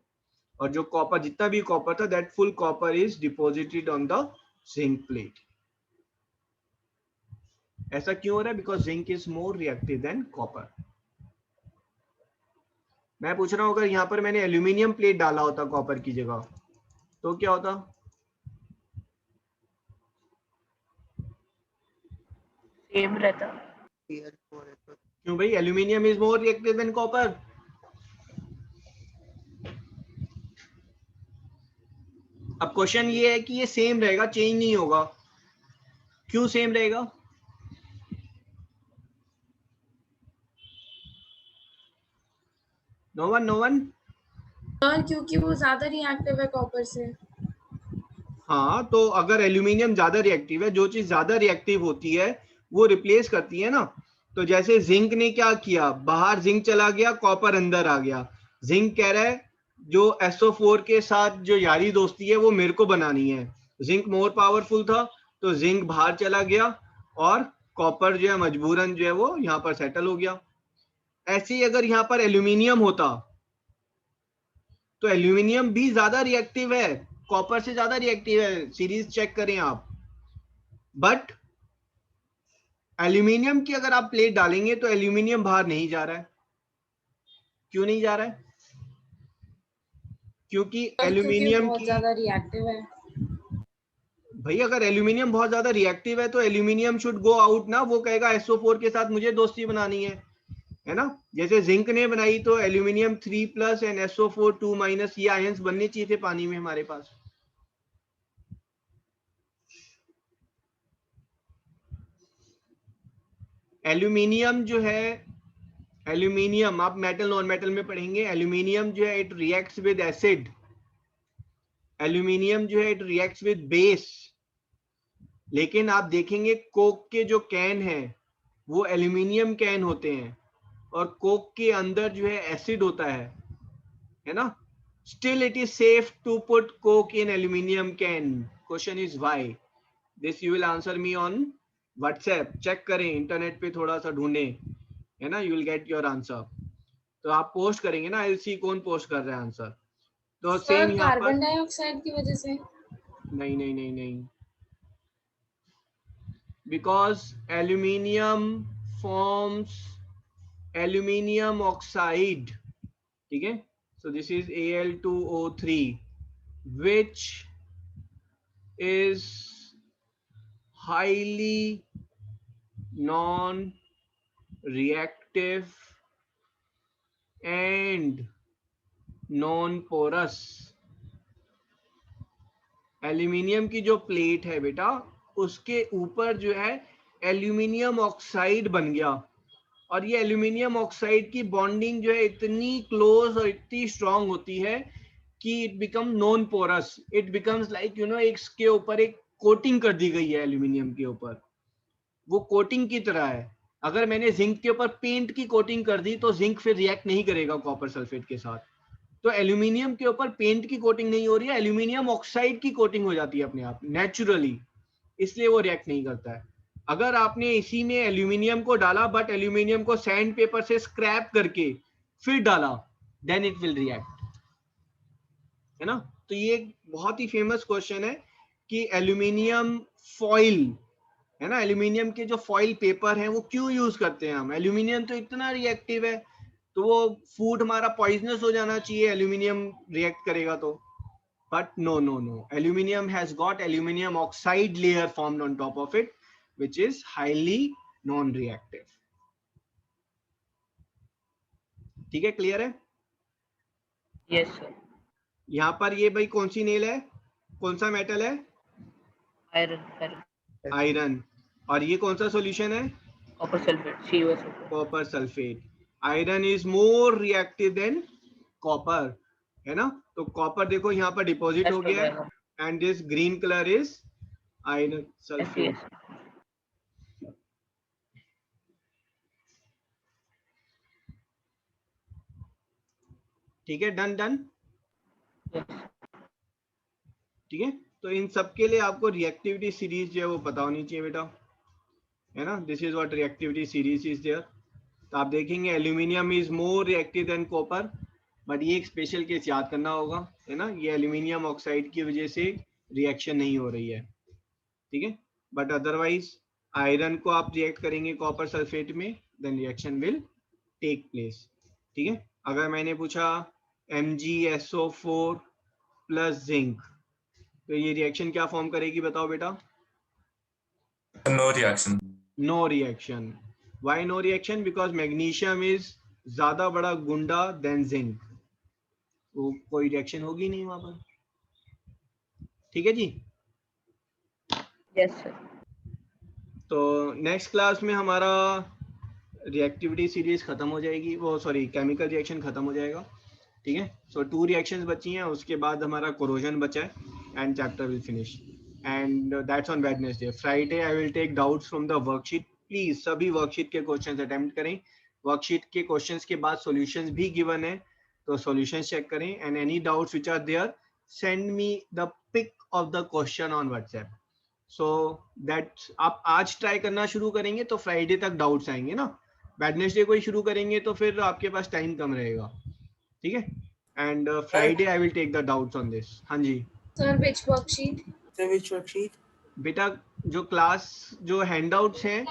और जो कॉपर, जितना भी कॉपर था, that full copper is deposited on the zinc plate. ऐसा क्यों हो रहा है? Because zinc is more reactive than copper. मैं पूछ रहा हूं, अगर यहां पर मैंने एल्यूमिनियम प्लेट डाला होता कॉपर की जगह तो क्या होता?
सेम रहता।
क्यों भाई? Aluminium is more reactive than copper. अब क्वेश्चन ये है कि ये सेम रहेगा, चेंज नहीं होगा। क्यों सेम रहेगा? No one.
और क्योंकि वो ज्यादा रिएक्टिव है कॉपर से।
हाँ, तो अगर एल्यूमिनियम ज्यादा रिएक्टिव है, जो चीज ज्यादा रिएक्टिव होती है वो रिप्लेस करती है ना। तो जैसे जिंक ने क्या किया, बाहर जिंक चला गया, कॉपर अंदर आ गया। जिंक कह रहा है जो SO4 के साथ जो यारी दोस्ती है वो मेरे को बनानी है। जिंक मोर पावरफुल था तो जिंक बाहर चला गया और कॉपर जो है मजबूरन जो है वो यहाँ पर सेटल हो गया। ऐसे ही अगर यहाँ पर एल्यूमिनियम होता तो एल्यूमिनियम भी ज्यादा रिएक्टिव है, कॉपर से ज्यादा रिएक्टिव है, सीरीज चेक करें आप। बट एल्यूमिनियम की अगर आप प्लेट डालेंगे तो एल्यूमिनियम बाहर नहीं जा रहा है। क्यों नहीं जा रहा है? क्योंकि एल्यूमिनियम
बहुत
की,
ज्यादा रिएक्टिव है
भाई अगर एल्यूमिनियम बहुत ज्यादा रिएक्टिव है तो एल्यूमिनियम शुड गो आउट ना। वो कहेगा SO4 के साथ मुझे दोस्ती बनानी है ना। जैसे जिंक ने बनाई तो aluminium 3 plus and SO4 2 minus, ये आयंस बनने चाहिए थे पानी में हमारे पास। एल्यूमिनियम जो है, एल्यूमिनियम आप मेटल नॉन मेटल में पढ़ेंगे, एल्यूमिनियम जो है it reacts with acid, aluminium जो है इट रिएक्ट्स विद बेस। लेकिन आप देखेंगे कोक के जो कैन है वो एल्यूमिनियम कैन होते हैं और कोक के अंदर जो है एसिड होता है ना। Still it is safe to put coke in aluminium can. Question is why? This you will answer me on WhatsApp. Check करें, इंटरनेट पे थोड़ा सा ढूंढें, है ना, you will get your answer. तो आप पोस्ट करेंगे ना, आई विल सी कौन पोस्ट कर रहा है आंसर। तो
सर
सेम यहाँ पर
कार्बन डाइऑक्साइड की वजह से।
नहीं नहीं नहीं नहीं, because aluminium forms aluminium oxide, ठीक है. So this is Al2O3 which is highly non-reactive and non-porous. Aluminium की जो प्लेट है बेटा, उसके ऊपर जो है एल्यूमिनियम ऑक्साइड बन गया, और ये एल्यूमिनियम ऑक्साइड की बॉन्डिंग जो है इतनी क्लोज और इतनी स्ट्रांग होती है कि it become non porous, it becomes like एक के ऊपर एक कोटिंग कर दी गई है एल्यूमिनियम के ऊपर, वो कोटिंग की तरह है. अगर मैंने जिंक के ऊपर पेंट की कोटिंग कर दी तो जिंक फिर रिएक्ट नहीं करेगा कॉपर सल्फेट के साथ. तो एल्यूमिनियम के ऊपर पेंट की कोटिंग नहीं हो रही है, एल्यूमिनियम ऑक्साइड की कोटिंग हो जाती है अपने आप नेचुरली, इसलिए वो रिएक्ट नहीं करता है. अगर आपने इसी में एल्यूमिनियम को डाला बट एल्यूमिनियम को सैंड पेपर से स्क्रैप करके फिर डाला, देन इट विल रिएक्ट, है ना. तो ये एक बहुत ही फेमस क्वेश्चन है कि एल्यूमिनियम फॉइल, है ना, एल्यूमिनियम के जो फॉइल पेपर हैं वो क्यों यूज करते हैं हम. एल्यूमिनियम तो इतना रिएक्टिव है, तो वो फूड हमारा पॉइजनस हो जाना चाहिए एल्यूमिनियम रिएक्ट करेगा तो. But no no no, aluminium has got aluminium oxide layer formed on top of it which is highly non-reactive. ठीक है, क्लियर है?
Yes sir.
यहाँ पर ये भाई कौन सी नेल है, कौन सा मेटल है?
आयरन.
आयरन. और ये कौन सा सॉल्यूशन है?
Copper sulphate, CuSO.
Copper sulphate. Iron is more reactive than copper, है ना. तो कॉपर देखो यहाँ पर डिपॉजिट हो गया है, and this green colour is iron sulphate. ठीक है, डन डन. ठीक है, तो इन सब के लिए आपको रिएक्टिविटी सीरीज जो है वो पता होनी चाहिए बेटा, है ना. This is what reactivity series is there. तो आप देखेंगे aluminium is more reactive than copper, but ये एक स्पेशल केस याद करना होगा, है ना. ये एल्यूमिनियम ऑक्साइड की वजह से रिएक्शन नहीं हो रही है, ठीक है. बट अदरवाइज आयरन को आप रिएक्ट करेंगे कॉपर सल्फेट में, then reaction will take place. ठीक है. अगर मैंने पूछा MgSO4 प्लस जिंक, तो ये रिएक्शन क्या फॉर्म करेगी बताओ बेटा?
No reaction.
No reaction. Why no reaction? Because magnesium is ज्यादा बड़ा गुंडा देन जिंक, तो कोई रिएक्शन होगी नहीं वहां पर. ठीक है जी.
Yes sir.
तो नेक्स्ट क्लास में हमारा रिएक्टिविटी सीरीज खत्म हो जाएगी, वो सॉरी केमिकल रिएक्शन खत्म हो जाएगा. ठीक है. सो 2 रिएक्शंस बची हैं, उसके बाद हमारा कोरोजन बचा है, and chapter will finish, and that's on Wednesday. Friday I will take doubts from the worksheet. Please सभी वर्कशीट के क्वेश्चंस अटेम्प्ट करें. वर्कशीट के क्वेश्चंस के बाद सॉल्यूशंस भी गिवन है, तो सॉल्यूशंस चेक करें, and any doubts which are there send me the pic of the question on WhatsApp, so that आप आज ट्राई करना शुरू करेंगे तो फ्राइडे तक डाउट्स आएंगे ना. वेडनेसडे को ही शुरू करेंगे तो फिर आपके पास टाइम कम रहेगा. ठीक है. And Friday I will take the doubts on this. हाँ जी
sir which worksheet?
Sir which worksheet?
बेटा, जो क्लास जो हैंडआउट्स हैं,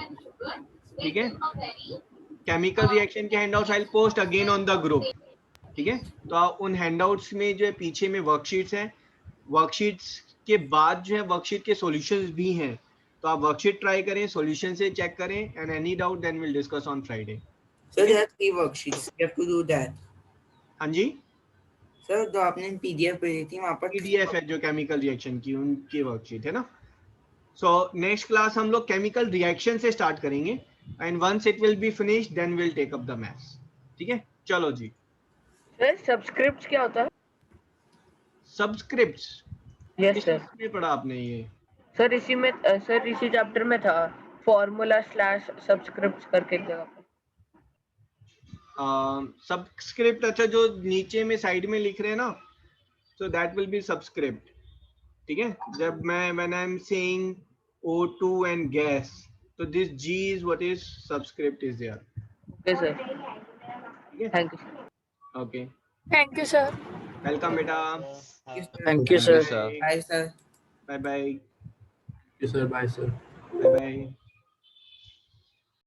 ठीक है, केमिकल रिएक्शन के handouts I will post again on the group. ठीक है. तो आप उन हैंडआउट्स में जो है पीछे में वर्कशीट्स हैं, वर्कशीट्स के बाद जो है वर्कशीट के सॉल्यूशंस भी हैं, तो आप वर्कशीट ट्राई करें, सॉल्यूशन से चेक करें, and any doubt then will discuss on Friday.
Sir, there are 3 worksheets. You have to do that.
हाँ जी.
सर जो आपने PDF भेजी थी वहाँ पर
PDF है जो केमिकल रिएक्शन की, उनकी वर्कशीट है ना. सो नेक्स्ट क्लास हम लोग केमिकल रिएक्शन से स्टार्ट करेंगे, and once it will be finished then will take up the maths. ठीक है. चलो जी.
सर सबस्क्रिप्ट्स क्या होता है?
सबस्क्रिप्ट्स?
Yes sir.
में पढ़ा आपने ये?
सर इसी में, सर इसी चैप्टर में था, फॉर्मूला/सबस्क्रिप्ट्स करके एक जगह पे.
सबस्क्रिप्ट, अच्छा जो नीचे में साइड में लिख रहे हैं ना, so that will be subscript. ठीक है. जब मैं when I'm saying O2 and gas, so this G is what is subscript is there.
Okay sir.
ठीक है.
Thank you sir.
Okay.
Thank you sir.
Welcome बेटा।
Thank you,
Thank you,
sir.
sir.
Bye, sir.
Bye bye.
Yes, sir. Bye, sir.
Bye bye.